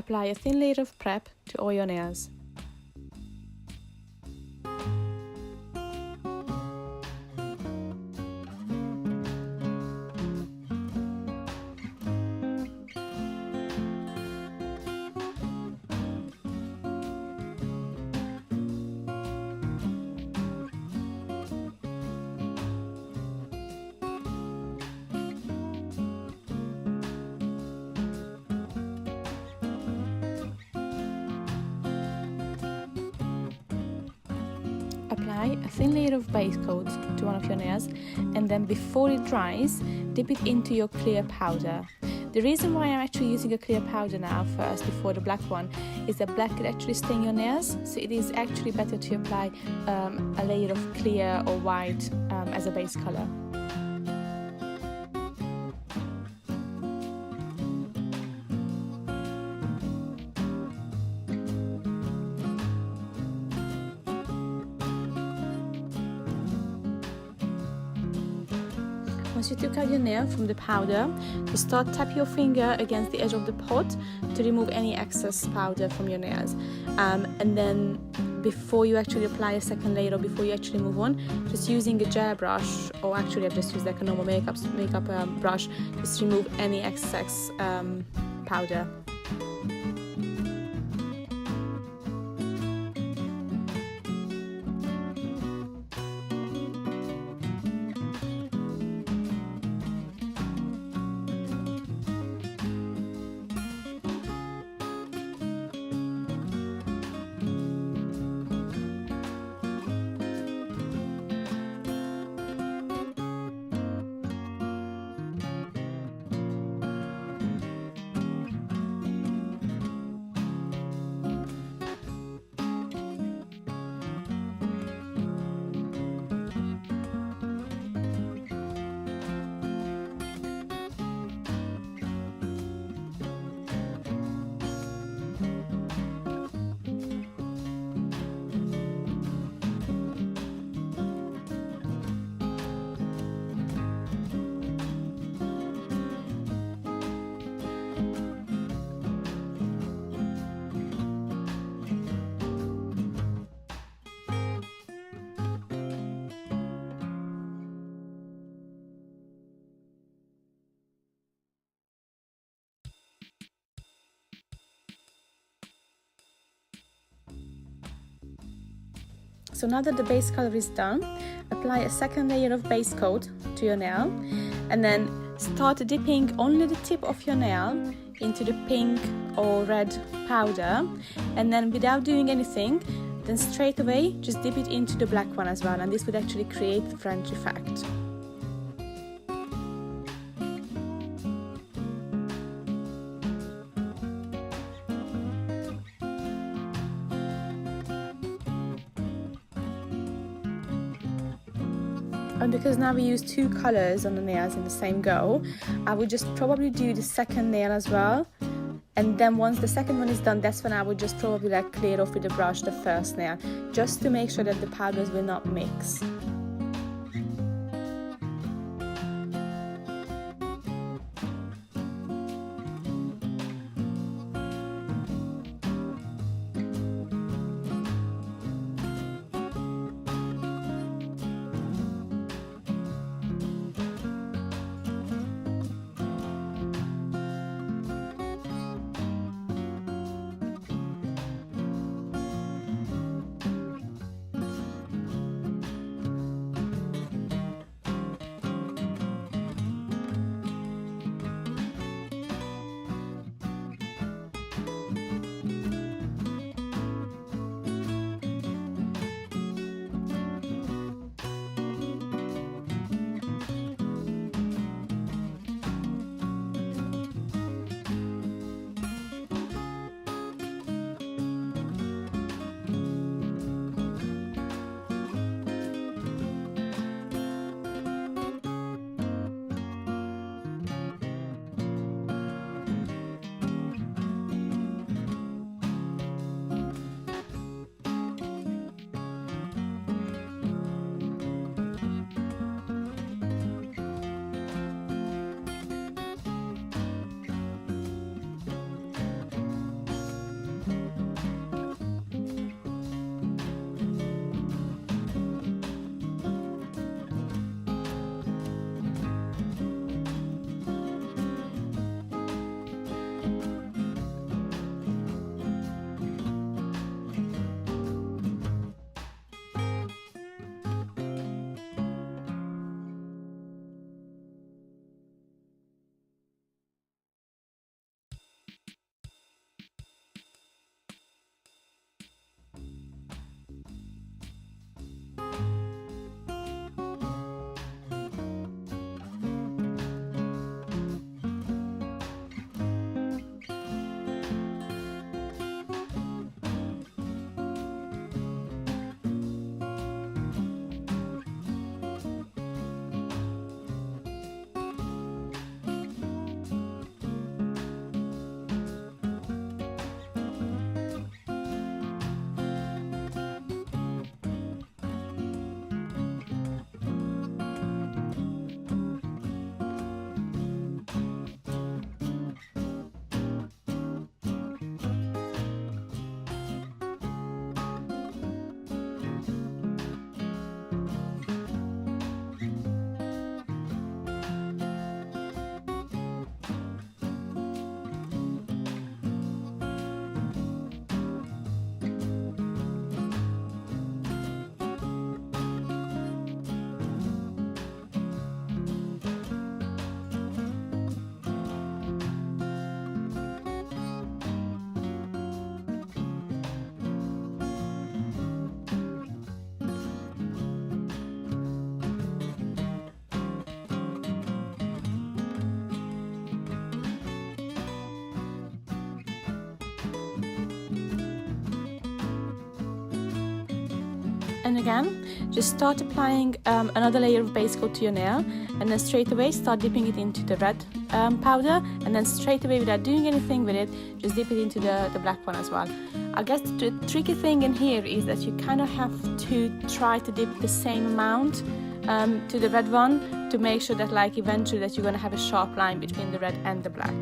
apply a thin layer of prep to all your nails. Apply a thin layer of base coat to one of your nails, and then before it dries, dip it into your clear powder. The reason why I'm actually using a clear powder now first before the black one is that black could actually stain your nails, so it is actually better to apply a layer of clear or white as a base color. Once you took out your nail from the powder, just start tap your finger against the edge of the pot to remove any excess powder from your nails. And then before you actually apply a second layer, or before you actually move on, just using a gel brush, or actually I've just used like a normal makeup brush, just remove any excess powder. So now that the base color is done, apply a second layer of base coat to your nail, and then start dipping only the tip of your nail into the pink or red powder, and then without doing anything, then straight away just dip it into the black one as well, and this would actually create the French effect. And because now we use two colors on the nails in the same go, I would just probably do the second nail as well. And then once the second one is done, that's when I would just probably like clear off with the brush the first nail, just to make sure that the powders will not mix. And again, just start applying another layer of base coat to your nail, and then straight away start dipping it into the red powder, and then straight away, without doing anything with it, just dip it into the black one as well. I guess the tricky thing in here is that you kind of have to try to dip the same amount to the red one to make sure that like eventually that you're going to have a sharp line between the red and the black.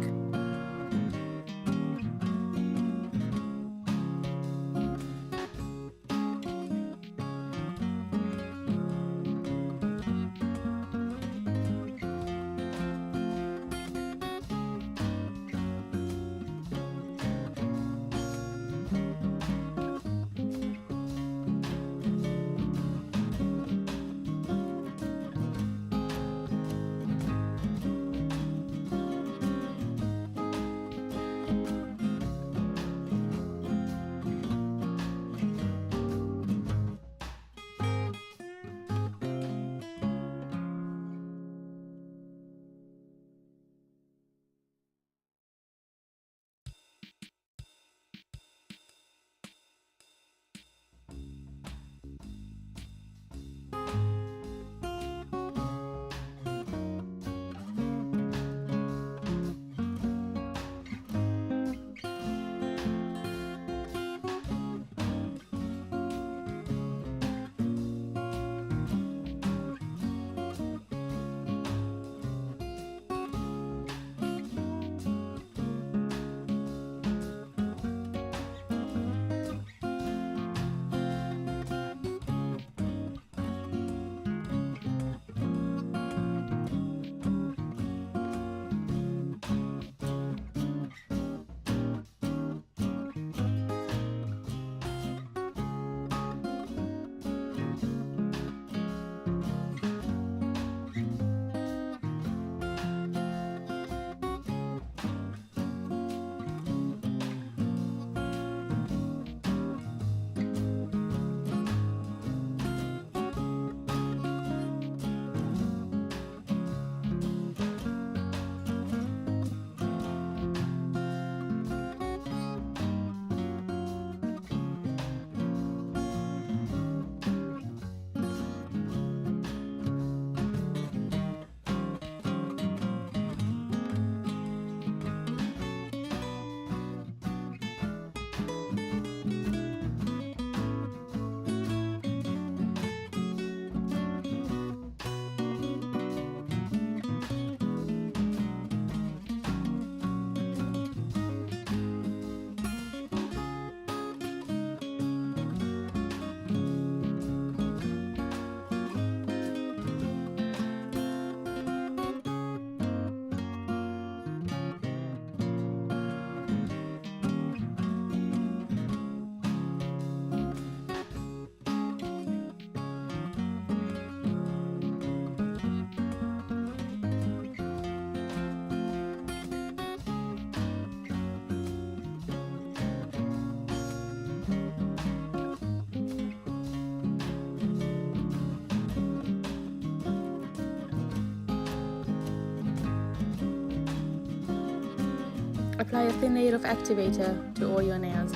Apply a thin layer of activator to all your nails,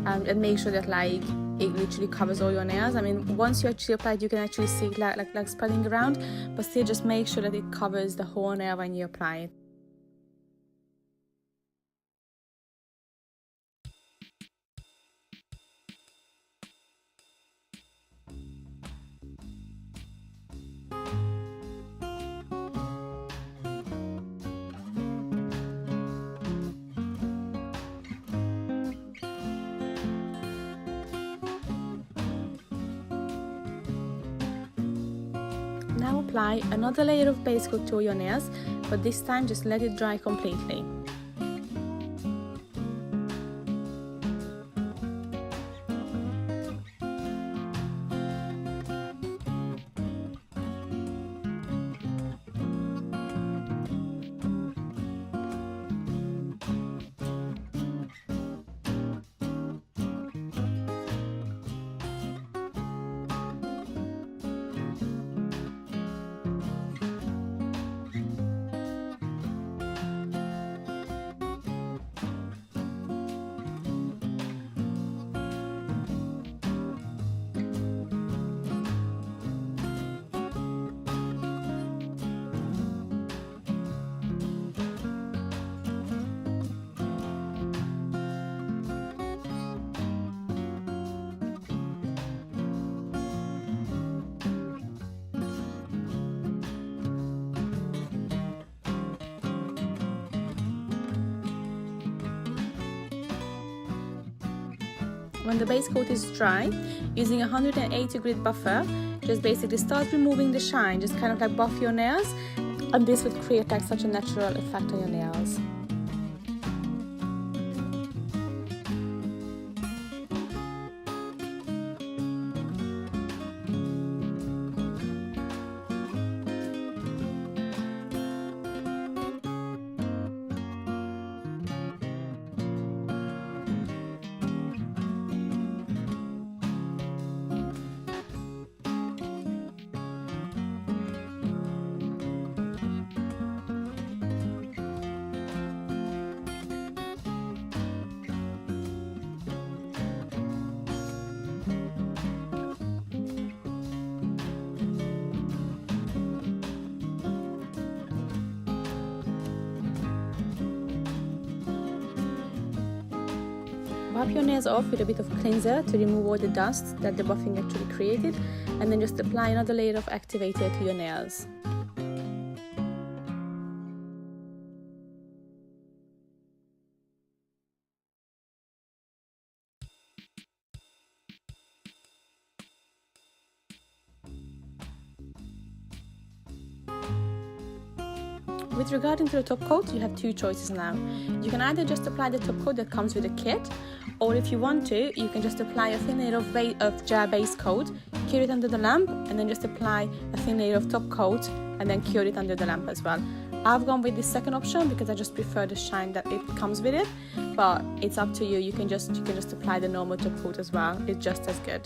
and make sure that like it literally covers all your nails. I mean, once you actually apply it, you can actually see it like spreading around, but still just make sure that it covers the whole nail when you apply it. Now apply another layer of base coat to your nails, but this time just let it dry completely. When the base coat is dry, using a 180 grit buffer, just basically start removing the shine, just kind of like buff your nails, and this would create like such a natural effect on your nails. Wipe your nails off with a bit of cleanser to remove all the dust that the buffing actually created, and then just apply another layer of activator to your nails. With regarding to the top coat, you have two choices now. You can either just apply the top coat that comes with the kit, or if you want to, you can just apply a thin layer of gel base coat, cure it under the lamp, and then just apply a thin layer of top coat, and then cure it under the lamp as well. I've gone with the second option because I just prefer the shine that it comes with it, but it's up to you. You can just apply the normal top coat as well. It's just as good.